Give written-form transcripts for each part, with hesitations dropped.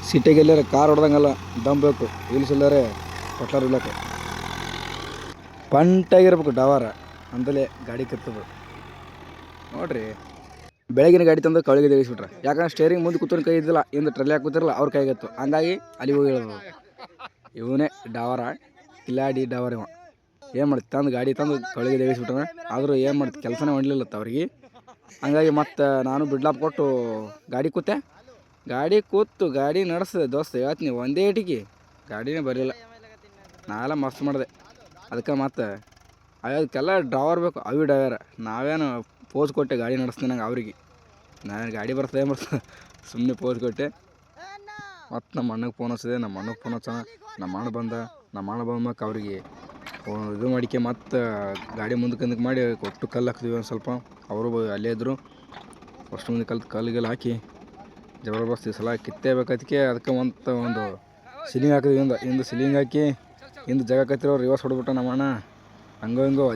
ಸಿಟಿಗೆ ಎಲ್ಲಾರ ಕಾರ್ ಹೊಡೆದಂಗಲ್ಲ ದಮ್ ಬೇಕು. ವೀಲ್ಸ್ ಇಲ್ಲರೆ ಪಟ್ಲಾರ್ ಇಲ್ಲಕ್ಕೆ ಪಂಟಾಗಿರ್ಬೇಕು ಡವಾರ ಅಂತಲೇ ಗಾಡಿ ಕೆತ್ತದು ನೋಡ್ರಿ. ಬೆಳಗಿನ ಗಾಡಿ ತಂದು ಕಳಿಗೆ ತೆಗಿಸ್ಬಿಟ್ರೆ, ಯಾಕಂದ್ರೆ ಸ್ಟೇರಿಂಗ್ ಮುಂದೆ ಕೂತ್ಕೊಂಡು ಕೈ ಇದ್ದಿಲ್ಲ, ಇಂದು ಟ್ರಲಿ ಹಾಕುತ್ತಿರಲ್ಲ ಅವ್ರ ಕೈಗೆತ್ತು, ಹಂಗಾಗಿ ಅಲ್ಲಿಗೆ ಹೋಗಿ ಹೇಳೋದು ಇವನೇ ಡವಾರ, ಕಿಲಾಡಿ ಡವರ್ ಇವ. ಏನು ಮಾಡ್ತಿ ತಂದು ಗಾಡಿ ತಂದು ಕಳಿಗೆ ತೆಗಿಸ್ಬಿಟ್ರೆ, ಆದರೂ ಏನು ಮಾಡ್ತಿ ಕೆಲಸನೇ ಮಾಡಲಿಲ್ಲತ್ತ ಅವ್ರಿಗೆ. ಹಂಗಾಗಿ ಮತ್ತು ನಾನು ಬಿಡ್ಲಾಪ್ ಕೊಟ್ಟು ಗಾಡಿ ಕೂತೆ, ಗಾಡಿ ನಡೆಸಿದೆ ದೋಸ್ತ. ಹೇಳ್ತೀನಿ ಒಂದೇ ಇಟಿಗೆ ಗಾಡಿನೇ ಬರಲಿಲ್ಲ. ನಾವೆಲ್ಲ ಮಸ್ತ್ ಮಾಡಿದೆ. ಅದಕ್ಕೆ ಮತ್ತು ಅದಕ್ಕೆಲ್ಲ ಡ್ರೈವರ್ ಬೇಕು, ಅವಿ ಡ್ರೈವರ್. ನಾವೇನು ಪೋಸ್ ಕೊಟ್ಟೆ ಗಾಡಿ ನಡೆಸ್ತೀನಿ ನಂಗೆ ಅವ್ರಿಗೆ. ನಾನು ಗಾಡಿ ಬರ್ತದೆ ಸುಮ್ಮನೆ ಪೋಸ್ ಕೊಟ್ಟೆ. ಮತ್ತು ನಮ್ಮ ಅಣ್ಣಗೆ ಫೋನ್ ಹಚ್ಚಿದೆ, ನಮ್ಮ ಅಣ್ಣಗೆ ಫೋನ್ ಹಚ್ಚೋಣ. ನಮ್ಮ ಅಣ್ಣ ಬಂದಮ್ಯಾಕ ಅವ್ರಿಗೆ ಇದು ಮಾಡಿಕೆ ಮತ್ತು ಗಾಡಿ ಮುಂದಕ್ಕೆ ಮಾಡಿ ಕೊಟ್ಟು ಕಲ್ಲು ಹಾಕ್ತೀವಿ. ಒಂದು ಸ್ವಲ್ಪ ಅವರು ಅಲ್ಲೇ ಇದ್ದರು. ಅಷ್ಟು ಮುಂದೆ ಕಲ್ಲಿಗೆಲ್ಲ ಹಾಕಿ ಜಬರ್ದಸ್ತ್ ಈ ಸಲ ಕಿತ್ತೇಬೇಕದಕ್ಕೆ. ಅದಕ್ಕೆ ಒಂದು ಸಿಲಿಂಗ್ ಹಾಕಿದ್ವಿ. ಹಿಂದೆ ಸಿಲಿಂಗ್ ಹಾಕಿ ಹಿಂದೆ ಜಾಗ ಕತ್ತಿರೋ ರಿವರ್ಸ್ ಹೊಡ್ಬಿಟ್ಟ ನಮ್ಮ ಅಣ್ಣ. ಹಂಗೋ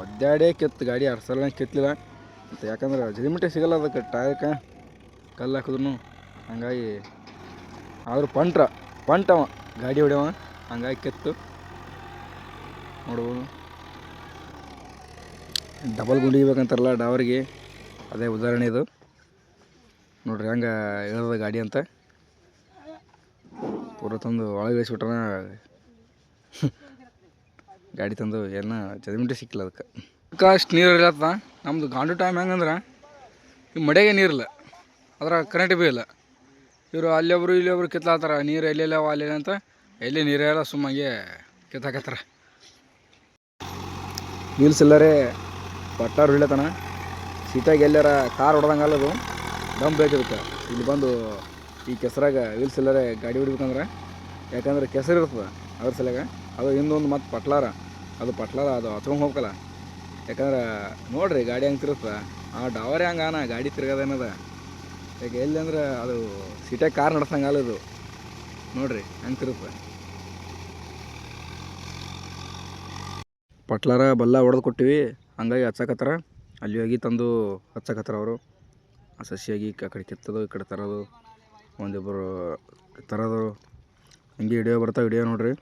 ಒದ್ದಾಡೇ ಕೆತ್ತು ಗಾಡಿ. 2 ಸಲ ಕೆತ್ತಲಿಲ್ಲ ಮತ್ತು, ಯಾಕಂದ್ರೆ ಜಲಿಮಿಟ್ಟೆ ಸಿಗಲ್ಲ ಅದಕ್ಕೆ ಟಯರ್ಗೆ ಕಲ್ಲು ಹಾಕಿದ್ರು. ಹಂಗಾಗಿ ಆದರೂ ಪಂಟವ ಗಾಡಿ ಹೊಡ್ಯವ, ಹಂಗಾಗಿ ಕೆತ್ತು ನೋಡ್ಬೋದು. ಡಬಲ್ ಗುಂಡಿ ಬೇಕಂತಾರಲ್ಲ ಡವರ್ಗೆ, ಅದೇ ಉದಾಹರಣೆ ಇದು ನೋಡ್ರಿ. ಹಂಗೆ ಹೇಳ್ದ ಗಾಡಿ ಅಂತ ಪೂರ ತಂದು ಒಳಗೆ ಇಳಿಸ್ಬಿಟ್ರ. ಗಾಡಿ ತಂದು ಏನೋ ಜಲ್ಮಿಂಟೆ ಸಿಕ್ಕಿಲ್ಲ ಅದಕ್ಕೆ. ಅಷ್ಟು ನೀರು ಇರತ್ತ. ನಮ್ಮದು ಗಾಂಡು ಟೈಮ್ ಹೆಂಗಂದ್ರೆ ಈ ಮಡೆಗೆ ನೀರಿಲ್ಲ, ಅದ್ರಾಗ ಕರೆಂಟ್ ಭೀ ಇಲ್ಲ. ಇವರು ಇಲ್ಲೊಬ್ರು ಕಿತ್ಲಾತ್ತಾರ. ನೀರು ಎಲ್ಲೆಲ್ಲ ಅಲ್ಲೆಲ್ಲ ಅಂತ, ಎಲ್ಲಿ ನೀರೆಲ್ಲ ಸುಮ್ಮಾಗೆ ಕಿತ್ತಾಕತ್ತಾರ. ವೀಲ್ಸ್ ಎಲ್ಲರೇ ಪಟ್ಟಾರು ಹಿಡಿಯತಾನ. ಸಿಟಿಯಾಗ ಎಲ್ಲಾರ ಕಾರ್ ಹೊಡೆದಂಗಲ್ಲದು ದಮ್ ಬೇಕಿರುತ್ತೆ. ಇಲ್ಲಿ ಬಂದು ಈ ಕೆಸರಾಗ ವೀಲ್ಸ್ ಎಲ್ಲರೇ ಗಾಡಿ ಹೊಡಿಬೇಕಂದ್ರೆ, ಯಾಕಂದ್ರೆ ಕೆಸರು ಇರ್ತದೆ ಅದ್ರ ಸಲಗ. ಅದು ಇನ್ನೊಂದು ಮತ್ತು ಪಟ್ಲಾರ ಅದು ಹಚ್ಕೊಂಡು ಹೋಗ್ಬೇಕಲ್ಲ. ಯಾಕಂದ್ರೆ ನೋಡ್ರಿ ಗಾಡಿ ಹಂಗೆ ತಿರುಗ್ತದೆ. ಆ ಡವರೇ ಹಂಗಾನ ಗಾಡಿ ತಿರ್ಗೋದೇನದ. ಯಾಕೆ ಎಲ್ಲಿ ಅಂದ್ರೆ ಅದು ಸಿಟಿಯಾಗ ಕಾರ್ ನಡೆಸಂಗಲ್ಲ ಇದು. ನೋಡ್ರಿ ಹಂಗೆ ತಿರುಗ್ತದೆ. ಪಟ್ಲಾರ ಬಲ್ಲ ಹೊಡೆದು ಕೊಟ್ಟಿವಿ, ಹಂಗಾಗಿ ಹಚ್ಚಕತ್ತಾರ. ಅಲ್ಲಿ ಹೋಗಿ ತಂದು ಹಚ್ಚಕತ್ತಾರ ಅವರು. ಆ ಸಸಿಯಾಗಿ ಆ ಕಡೆ ಕಿತ್ತೋದು, ಈ ಕಡೆ ತರೋದು, ಒಂದಿಬ್ಬರು ತರೋದು. ಹಂಗೆ ಹಿಡಿಯೋ ನೋಡ್ರಿ.